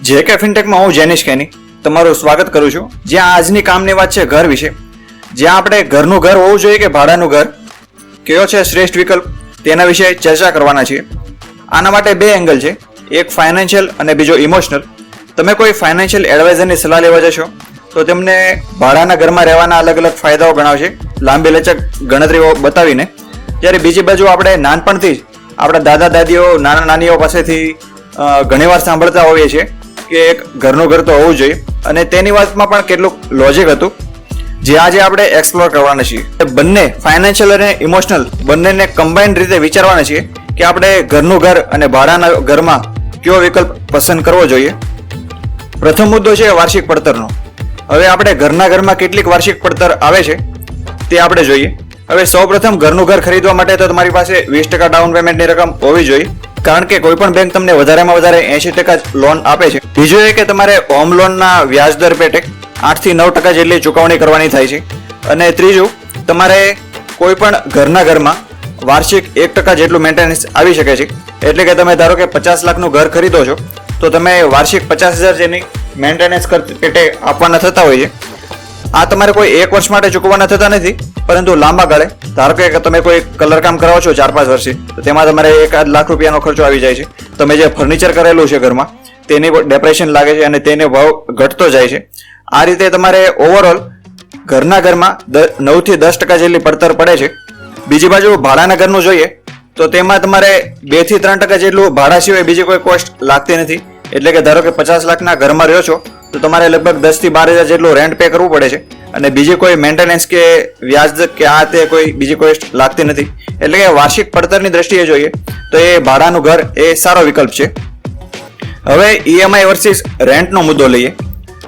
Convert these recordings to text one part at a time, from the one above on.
જેકે ફિનટેકમાં હું જેનિશ કેની તમારું સ્વાગત કરું છું। જ્યાં આજની કામની વાત છે ઘર વિશે, જ્યાં આપણે ઘરનું ઘર હોવું જોઈએ કે ભાડાનું ઘર, કયો છે શ્રેષ્ઠ વિકલ્પ, તેના વિશે ચર્ચા કરવાના છીએ। આના માટે બે એંગલ છે, એક ફાઇનાન્શિયલ અને બીજો ઇમોશનલ। તમે કોઈ ફાઇનાન્શિયલ એડવાઇઝરની સલાહ લેવા જશો તો તેમને ભાડાના ઘરમાં રહેવાના અલગ અલગ ફાયદાઓ ગણાવશે, લાંબી લચક ગણતરીઓ બતાવીને। જ્યારે બીજી બાજુ આપણે નાનપણથી જ આપણા દાદા દાદીઓ નાના નાનીઓ પાસેથી ઘણીવાર સાંભળતા હોઈએ છીએ કે એક ઘરનું ઘર તો હોવું જોઈએ, અને તેની વાતમાં પણ કેટલું લોજિક હતું જે આજે આપણે એક્સપ્લોર કરવાના છીએ। બંને ફાઇનાન્શિયલ અને ઇમોશનલ બંનેને કમ્બાઇન્ડ રીતે વિચારવાના છીએ કે આપણે ઘરનું ઘર અને ભાડાના ઘરમાં કયો વિકલ્પ પસંદ કરવો જોઈએ। પ્રથમ મુદ્દો છે વાર્ષિક પડતરનો। હવે આપણે ઘરના ઘરમાં કેટલીક વાર્ષિક પડતર આવે છે તે આપણે જોઈએ। હવે સૌપ્રથમ ઘરનું ઘર ખરીદવા માટે તો તમારી પાસે 20% ડાઉન પેમેન્ટની રકમ હોવી જોઈએ, કારણ કે કોઈ પણ બેંક તમને વધારેમાં વધારે 80% લોન આપે છે। બીજું એ કે તમારે હોમ લોનના વ્યાજ દર પેટે 8 થી 9% જેટલી ચૂકવણી કરવાની થાય છે। અને ત્રીજું, તમારે કોઈ પણ ઘરના ઘરમાં વાર્ષિક 1% જેટલું મેન્ટેનન્સ આવી શકે છે। એટલે કે તમે ધારો કે 50 લાખનું ઘર ખરીદો છો તો તમે વાર્ષિક 50,000 જેની મેન્ટેનન્સ પેટે આપવાના થતા હોય છે। આ તમારે કોઈ એક વર્ષ માટે ચૂકવવાના થતા નથી, પરંતુ લાંબા ગાળે ધારો કે તમે કોઈ કલર કામ કરાવો છો 4-5 વર્ષે, તો તેમાં તમારે 1-8 લાખ રૂપિયાનો ખર્ચો આવી જાય છે। તમે જે ફર્નિચર કરેલું છે ઘરમાં તેની ડેપ્રેશન લાગે છે અને તેનો ભાવ ઘટતો જાય છે। આ રીતે તમારે ઓવરઓલ ઘરના ઘરમાં 9 થી 10% જેટલી પડતર પડે છે। બીજી બાજુ ભાડાના ઘરનું જોઈએ તો તેમાં તમારે 2 થી 3% જેટલું ભાડા સિવાય બીજી કોઈ કોસ્ટ લાગતી નથી। એટલે કે ધારો કે 50 લાખના ઘરમાં રહ્યો છો તો તમારે લગભગ 10 થી 12,000 જેટલું રેન્ટ પે કરવું પડે છે, અને બીજી કોઈ મેન્ટેનન્સ કે વ્યાજ કે આ તે કોઈ બીજી કોસ્ટ લાગતી નથી। એટલે કે વાર્ષિક પડતરની દ્રષ્ટિએ જોઈએ તો એ ભાડાનું ઘર એ સારો વિકલ્પ છે। હવે ઈએમઆઈ વર્સિસ રેન્ટનો મુદ્દો લઈએ।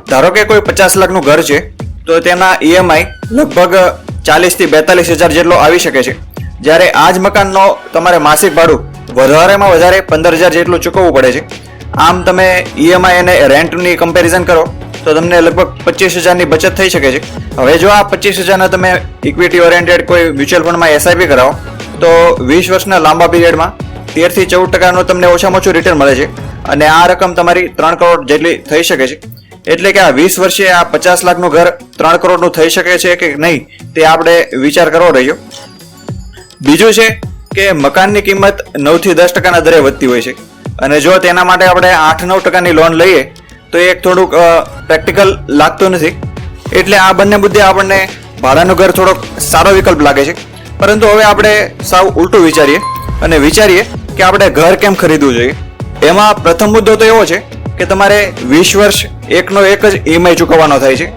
ધારો કે કોઈ 50 લાખનું ઘર છે તો તેના ઈએમઆઈ લગભગ 40 થી 42,000 જેટલો આવી શકે છે, જ્યારે આ જ મકાનનો તમારે માસિક ભાડું વધારેમાં વધારે 15,000 જેટલું ચૂકવવું પડે છે। આમ તમે ઈએમઆઈ અને રેન્ટની કમ્પેરિઝન કરો તો તમને લગભગ 25,000ની બચત થઈ શકે છે। હવે જો આ 25,000ના તમે ઇક્વિટી ઓરિએન્ટેડ કોઈ મ્યુચ્યુઅલ ફંડમાં એસઆઈપી કરાવો તો 20 વર્ષના લાંબા પીરિયડમાં 13 થી 14%નું તમને ઓછામાં ઓછું રિટર્ન મળે છે, અને આ રકમ તમારી 3 કરોડ જેટલી થઈ શકે છે। એટલે કે આ 20 વર્ષે આ 50 લાખનું ઘર 3 કરોડનું થઈ શકે છે કે નહીં તે આપણે વિચાર કરવો રહ્યો। બીજું છે કે મકાનની કિંમત 9 થી 10%ના દરે વધતી હોય છે, અને જો તેના માટે આપણે 8-9%ની લોન લઈએ તો એક થોડુંક પ્રેક્ટિકલ લાગતું નથી। એટલે આ બંને મુદ્દે આપણને ભાડાનું ઘર થોડોક સારો વિકલ્પ લાગે છે। પરંતુ હવે આપણે સાવ ઉલટું વિચારીએ કે આપણે ઘર કેમ ખરીદવું જોઈએ। એમાં પ્રથમ મુદ્દો તો એવો છે કે તમારે 20 વર્ષ એકનો એક જ ઈએમઆઈ ચૂકવવાનો થાય છે।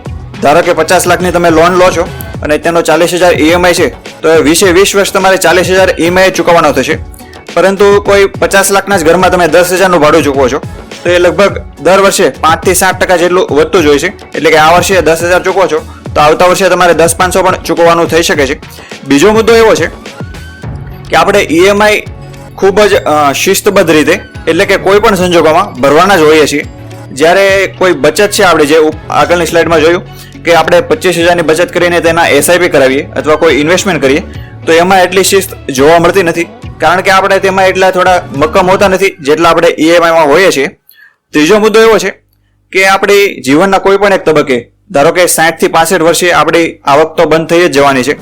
ધારો કે 50 લાખની તમે લોન લો છો અને તેનો 40,000 ઈએમઆઈ છે, તો 20 વર્ષ તમારે 40,000 ઈએમઆઈ ચૂકવવાનો થશે। પરંતુ કોઈ 50 લાખના જ ઘરમાં તમે 10,000નું ભાડું ચૂકવો છો તો એ લગભગ દર વર્ષે 5 થી 7% જેટલું વધતું જ હોય છે। એટલે કે આ વર્ષે 10,000 ચૂકવો છો તો આવતા વર્ષે તમારે 10,500 પણ ચૂકવવાનું થઈ શકે છે। બીજો મુદ્દો એવો છે કે આપણે ઈએમઆઈ ખૂબ જ શિસ્તબદ્ધ રીતે, એટલે કે કોઈ પણ સંજોગોમાં ભરવાના જ હોઈએ છીએ। જ્યારે કોઈ બચત છે, આપણે જે આગળની સ્લાઇડમાં જોયું કે આપણે 25,000ની બચત કરીને તેના એસઆઈપી કરાવીએ અથવા કોઈ ઇન્વેસ્ટમેન્ટ કરીએ તો એમાં એટલી શિસ્ત જોવા મળતી નથી, કારણ કે આપણે તેમાં એટલા થોડા મક્કમ હોતા નથી જેટલા આપણે ઈએમઆઈમાં હોઈએ છીએ। ત્રીજો મુદ્દો એવો છે કે આપણી જીવનના કોઈ પણ એક તબક્કે, ધારો કે 60 થી 65 વર્ષે આપણી આવક તો બંધ થઈ જ જવાની છે,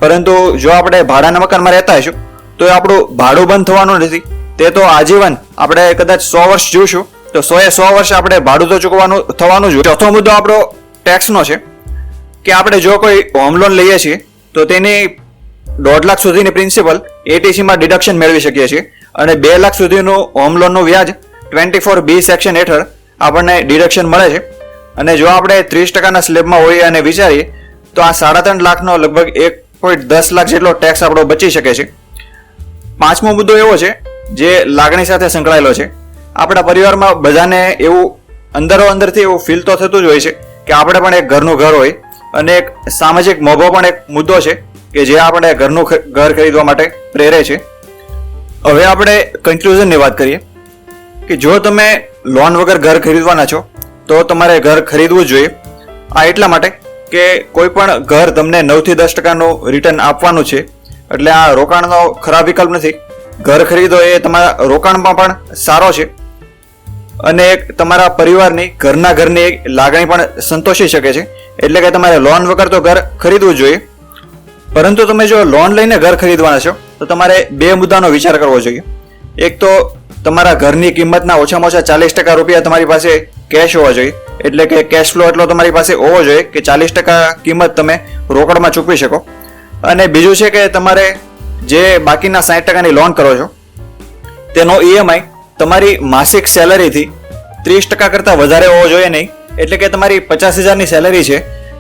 પરંતુ જો આપણે ભાડાના મકાનમાં રહેતા હશું તો આપણું ભાડું બંધ થવાનું નથી, તે તો આજીવન આપણે કદાચ 100 વર્ષ જીવશું તો 100 વર્ષ આપણે ભાડું તો ચૂકવવાનું થવાનું જ। ચોથો મુદ્દો આપણો ટેક્સનો છે કે આપણે જો કોઈ હોમ લોન લઈએ છીએ તો તેની 1.5 લાખ સુધીની પ્રિન્સિપલ એટીસીમાં ડિડક્શન મેળવી શકીએ છીએ, અને 2 લાખ સુધીનું હોમ લોનનું વ્યાજ 24B સેક્શન હેઠળ આપણને ડિડક્શન મળે છે। અને જો આપણે 30%ના સ્લેબમાં હોઈએ અને વિચારીએ તો આ 3.5 લાખનો લગભગ 1.10 લાખ જેટલો ટેક્સ આપણો બચી શકે છે। પાંચમો મુદ્દો એવો છે જે લાગણી સાથે સંકળાયેલો છે। આપણા પરિવારમાં બધાને એવું અંદરથી એવું ફીલ તો થતું જ હોય છે કે આપણે પણ એક ઘરનું ઘર હોય, અને એક સામાજિક મોભો પણ એક મુદ્દો છે કે જે આપણે ઘરનું ઘર ખરીદવા માટે પ્રેરે છે। હવે આપણે કન્ક્લુઝનની વાત કરીએ કે જો તમે લોન વગર ઘર ખરીદવાના છો તો તમારે ઘર ખરીદવું જ જોઈએ। આ એટલા માટે કે કોઈ પણ ઘર તમને 9 થી 10%નું રિટર્ન આપવાનું છે, એટલે આ રોકાણનો ખરાબ વિકલ્પ નથી। ઘર ખરીદો એ તમારા રોકાણમાં પણ સારો છે। અને એક તમારા પરિવારની ઘરની એક લાગણી પણ સંતોષી શકે છે. એટલે કે તમારે લોન વગર તો ઘર ખરીદવું જોઈએ, પરંતુ તમે જો લોન લઈને ઘર ખરીદવાના છો તો તમારે બે મુદ્દાનો વિચાર કરવો જોઈએ. એક તો તમારા ઘરની કિંમતના ઓછામાં ઓછા 40% રૂપિયા તમારી પાસે કેશ હોવા જોઈએ, એટલે કે કેશ ફ્લો એટલો તમારી પાસે હોવો જોઈએ કે 40% કિંમત તમે રોકડમાં ચૂકવી શકો. અને બીજું છે કે તમારે જે બાકીના 60%ની લોન કરો છો તેનો EMI તમારી માસિક સેલરીથી 30% કરતાં વધારે હોવો જોઈએ નહીં. એટલે કે તમારી 50,000ની સેલરી છે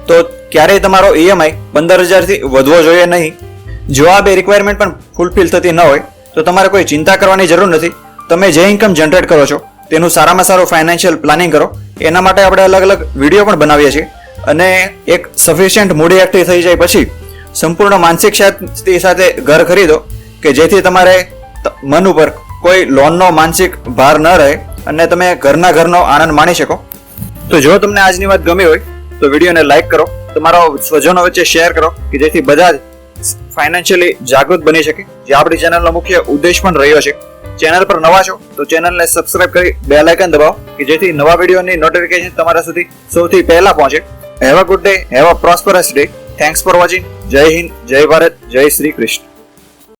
તો ક્યારેય તમારો EMI 15,000થી વધવો જોઈએ નહીં. જો આ બે રિક્વાયરમેન્ટ પણ ફૂલફિલ થતી ન હોય તો તમારે કોઈ ચિંતા કરવાની જરૂર નથી. તમે જે ઇન્કમ જનરેટ કરો છો તેનું સારામાં સારું ફાઇનાન્શિયલ પ્લાનિંગ કરો. એના માટે આપણે અલગ અલગ વિડીયો પણ બનાવીએ છીએ. અને એક સફિશિયન્ટ મૂડી એક્ટિવ થઈ જાય પછી સંપૂર્ણ માનસિક શાંતિ સાથે ઘર ખરીદો કે જેથી તમારે મન ઉપર કોઈ લોનનો માનસિક ભાર ન રહે અને તમે ઘરનો આનંદ માણી શકો. તો જો તમને આજની વાત ગમી હોય તો વિડીયોને લાઈક કરો, તમારા સ્વજનો વચ્ચે શેર કરો કે જેથી બધા જ ફાઇનાન્શિયલી જાગૃત બની શકે, જે આપણી ચેનલનો મુખ્ય ઉદ્દેશ પણ રહ્યો છે. ચેનલ પર નવા છો તો ચેનલને સબસ્ક્રાઇબ કરી બેલ આઇકન દબાવો કે જેથી નવા વિડીયોની નોટિફિકેશન તમારા સુધી સૌથી પહેલા પહોંચે. Have a good day, have a prosperous day. Thanks for watching. જય હિન્દ, જય ભારત, જય શ્રી કૃષ્ણ.